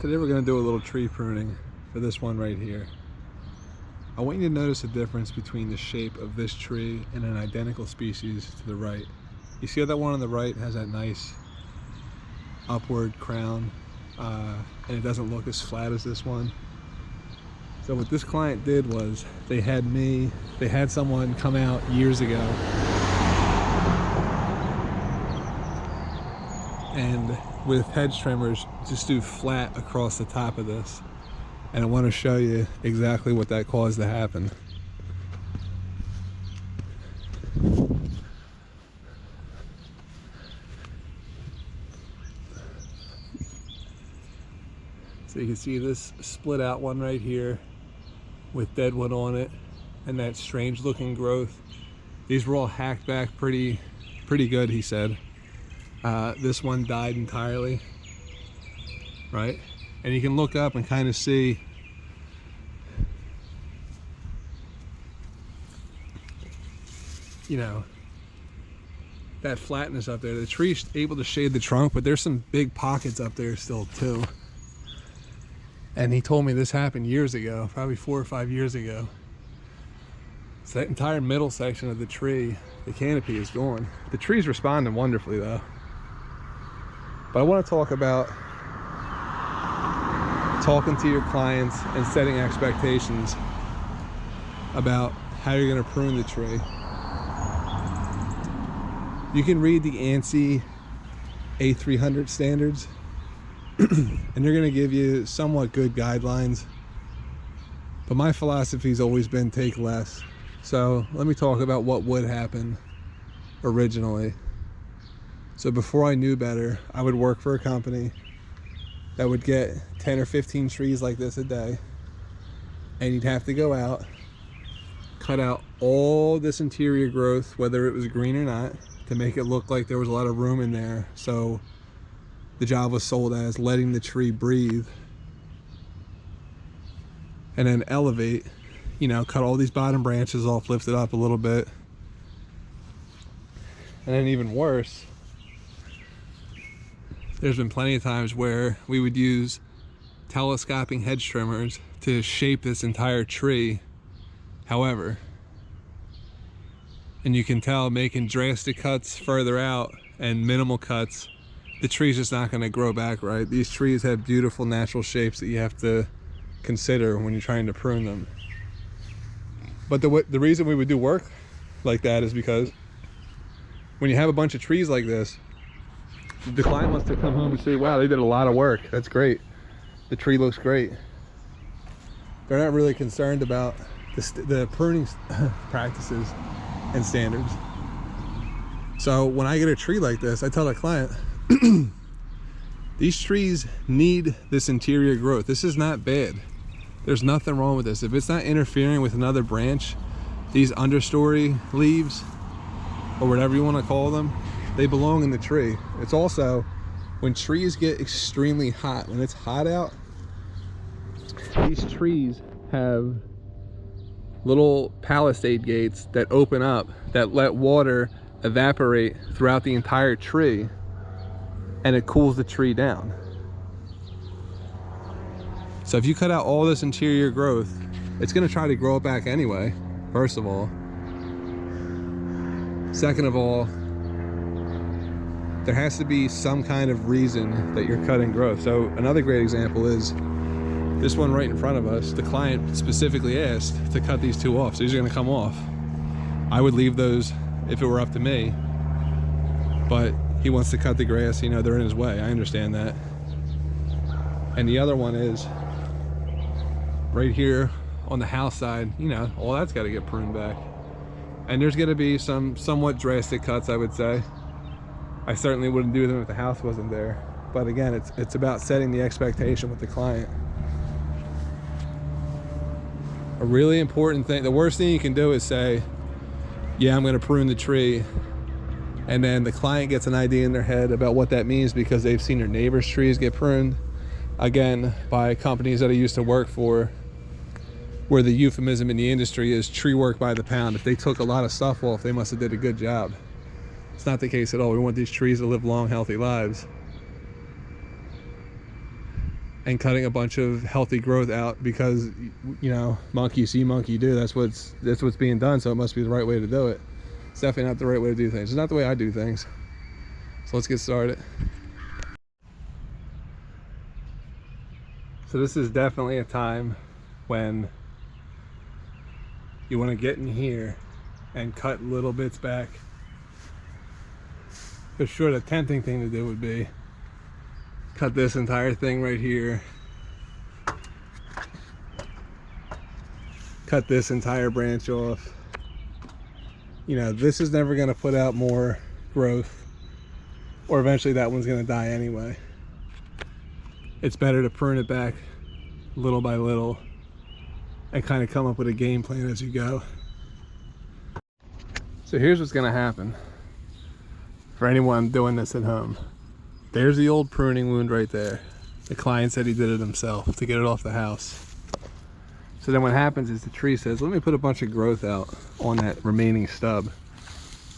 Today we're going to do a little tree pruning for this one right here. I want you to notice the difference between the shape of this tree and an identical species to the right. You see how that one on the right has that nice upward crown and it doesn't look as flat as this one? So what this client did was they had someone come out years ago and with hedge trimmers just do flat across the top of this, and I want to show you exactly what that caused to happen. So you can see this split out one right here with deadwood on it and that strange looking growth. These were all hacked back pretty good, he said. This one died entirely, right? And you can look up and kind of see that flatness up there. The tree's able to shade the trunk, but there's some big pockets up there still too. And he told me this happened years ago, probably 4 or 5 years ago. So that entire middle section of the tree, the canopy is gone. The tree's responding wonderfully though. But I want to talk about talking to your clients and setting expectations about how you're going to prune the tree. You can read the ANSI A300 standards and they're going to give you somewhat good guidelines, but my philosophy has always been take less. So let me talk about what would happen originally. So before I knew better, I would work for a company that would get 10 or 15 trees like this a day, and you'd have to go out, cut out all this interior growth, whether it was green or not, to make it look like there was a lot of room in there. So the job was sold as letting the tree breathe, and then elevate, cut all these bottom branches off, lift it up a little bit. And then even worse, there's been plenty of times where we would use telescoping hedge trimmers to shape this entire tree. However, and you can tell making drastic cuts further out and minimal cuts, the tree's just not going to grow back right. These trees have beautiful natural shapes that you have to consider when you're trying to prune them. But the reason we would do work like that is because when you have a bunch of trees like this, the client wants to come home and say, wow, they did a lot of work. That's great. The tree looks great. They're not really concerned about the pruning practices and standards. So when I get a tree like this, I tell the client, these trees need this interior growth. This is not bad. There's nothing wrong with this. If it's not interfering with another branch, these understory leaves, or whatever you want to call them, they belong in the tree. It's also, when trees get extremely hot, when it's hot out, these trees have little palisade gates that open up that let water evaporate throughout the entire tree, and it cools the tree down. So if you cut out all this interior growth, it's going to try to grow it back anyway, first of all. Second of all, there has to be some kind of reason that you're cutting growth. So another great example is this one right in front of us. The client specifically asked to cut these two off, so these are going to come off. I would leave those if it were up to me, but he wants to cut the grass, they're in his way. I understand that. And the other one is right here on the house side, all that's got to get pruned back. And there's going to be some somewhat drastic cuts, I would say. I certainly wouldn't do them if the house wasn't there. But again, it's about setting the expectation with the client. A really important thing, the worst thing you can do is say, yeah, I'm going to prune the tree, and then the client gets an idea in their head about what that means because they've seen their neighbors' trees get pruned, again, by companies that I used to work for, where the euphemism in the industry is tree work by the pound. If they took a lot of stuff off, they must have did a good job. It's not the case at all. We want these trees to live long, healthy lives. and cutting a bunch of healthy growth out because, you know, monkey see, monkey do. That's what's being done, so it must be the right way to do it. It's definitely not the right way to do things. It's not the way I do things. So let's get started. So this is definitely a time when you want to get in here and cut little bits back. For sure, the tempting thing to do would be cut this entire thing right here, cut this entire branch off. You know, this is never going to put out more growth, or eventually that one's going to die anyway. It's better to prune it back little by little and kind of come up with a game plan as you go. So here's what's going to happen for anyone doing this at home. There's the old pruning wound right there. The client said he did it himself to get it off the house. So then what happens is the tree says, let me put a bunch of growth out on that remaining stub.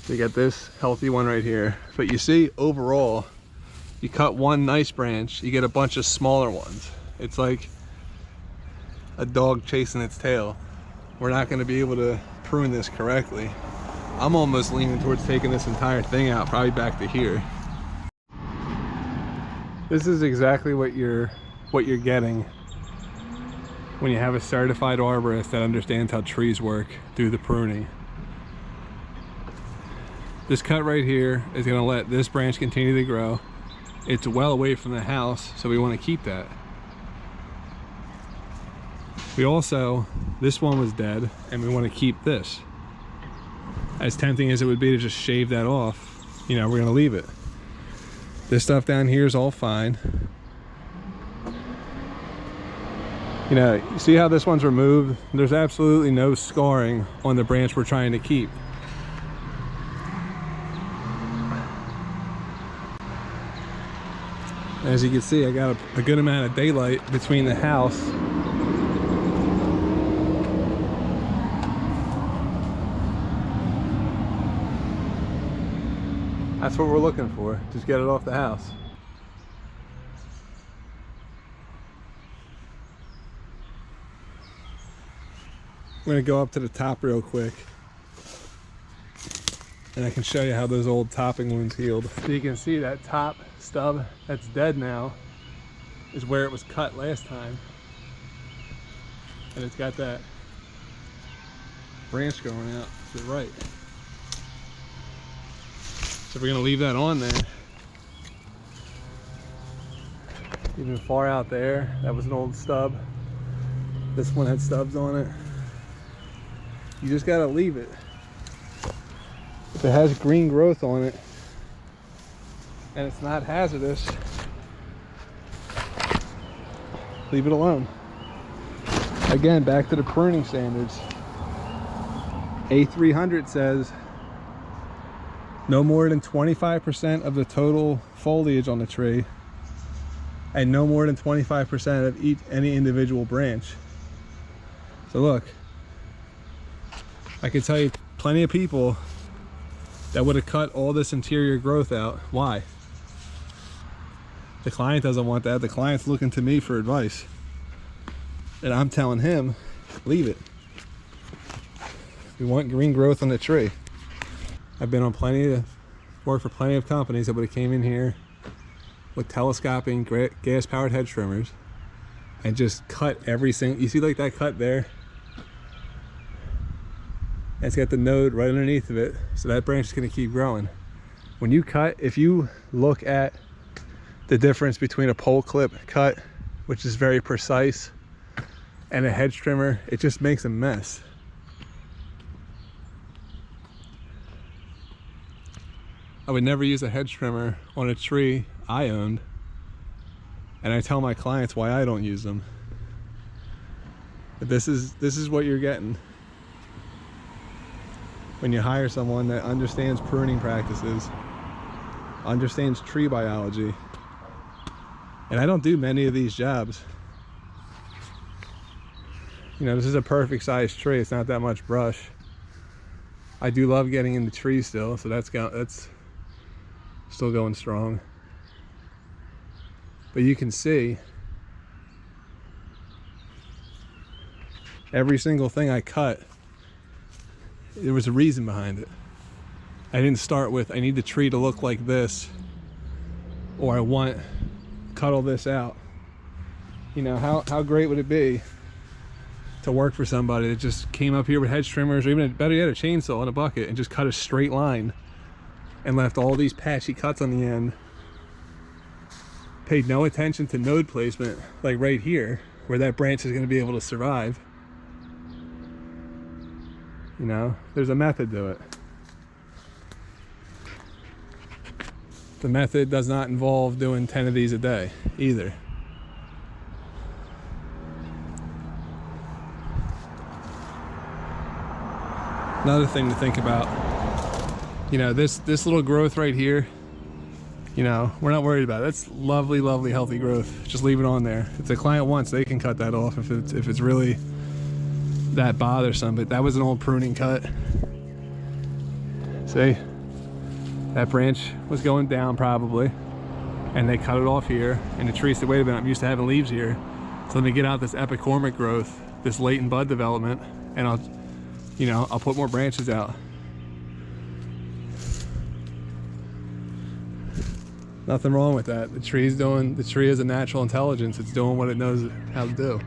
So you got this healthy one right here. But you see, overall, you cut one nice branch, you get a bunch of smaller ones. It's like a dog chasing its tail. We're not going to be able to prune this correctly. I'm almost leaning towards taking this entire thing out, probably back to here. This is exactly what you're getting when you have a certified arborist that understands how trees work through the pruning. This cut right here is going to let this branch continue to grow. It's well away from the house, so we want to keep that. We also, this one was dead, and we want to keep this. As tempting as it would be to just shave that off, you know, we're going to leave it. This stuff down here is all fine. You know, you see how this one's removed? There's absolutely no scarring on the branch we're trying to keep. As you can see, I got a good amount of daylight between the house That's what we're looking for. Just get it off the house. I'm gonna go up to the top real quick and I can show you how those old topping wounds healed. So you can see that top stub that's dead now is where it was cut last time. And it's got that branch going out to the right. So we're gonna leave that on there. Even far out there, that was an old stub. This one had stubs on it. You just gotta leave it. If it has green growth on it and it's not hazardous, leave it alone. Again, back to the pruning standards. A300 says no more than 25% of the total foliage on the tree and no more than 25% of any individual branch. So look, I can tell you plenty of people that would have cut all this interior growth out. Why? The client doesn't want that. The client's looking to me for advice. And I'm telling him, leave it. We want green growth on the tree. I've been on worked for plenty of companies that would have came in here with telescoping gas powered hedge trimmers and just cut every single, you see like that cut there? And it's got the node right underneath of it, so that branch is going to keep growing. When you cut, if you look at the difference between a pole clip cut, which is very precise, and a hedge trimmer, it just makes a mess. I would never use a hedge trimmer on a tree I owned, and I tell my clients why I don't use them. But this is what you're getting when you hire someone that understands pruning practices, understands tree biology. And I don't do many of these jobs. You know, this is a perfect sized tree. It's not that much brush. I do love getting in the tree still, so that's still going strong. But you can see Every single thing I cut, there was a reason behind it. I didn't start with, I need the tree to look like this, or I want cut all this out. You know, how great would it be to work for somebody that just came up here with hedge trimmers, or even better yet, a chainsaw and a bucket, and just cut a straight line and left all these patchy cuts on the end, paid no attention to node placement, like right here where that branch is going to be able to survive. You know, there's a method to it. The method does not involve doing 10 of these a day either. Another thing to think about, you know, this little growth right here, you know, we're not worried about it. That's lovely, lovely, healthy growth. Just leave it on there. If the client wants, they can cut that off if it's really that bothersome. But that was an old pruning cut. See, that branch was going down probably, and they cut it off here, and the tree said, wait a minute, I'm used to having leaves here, so let me get out this epicormic growth, this latent bud development, and I'll put more branches out. Nothing wrong with that. The tree has a natural intelligence. It's doing what it knows how to do.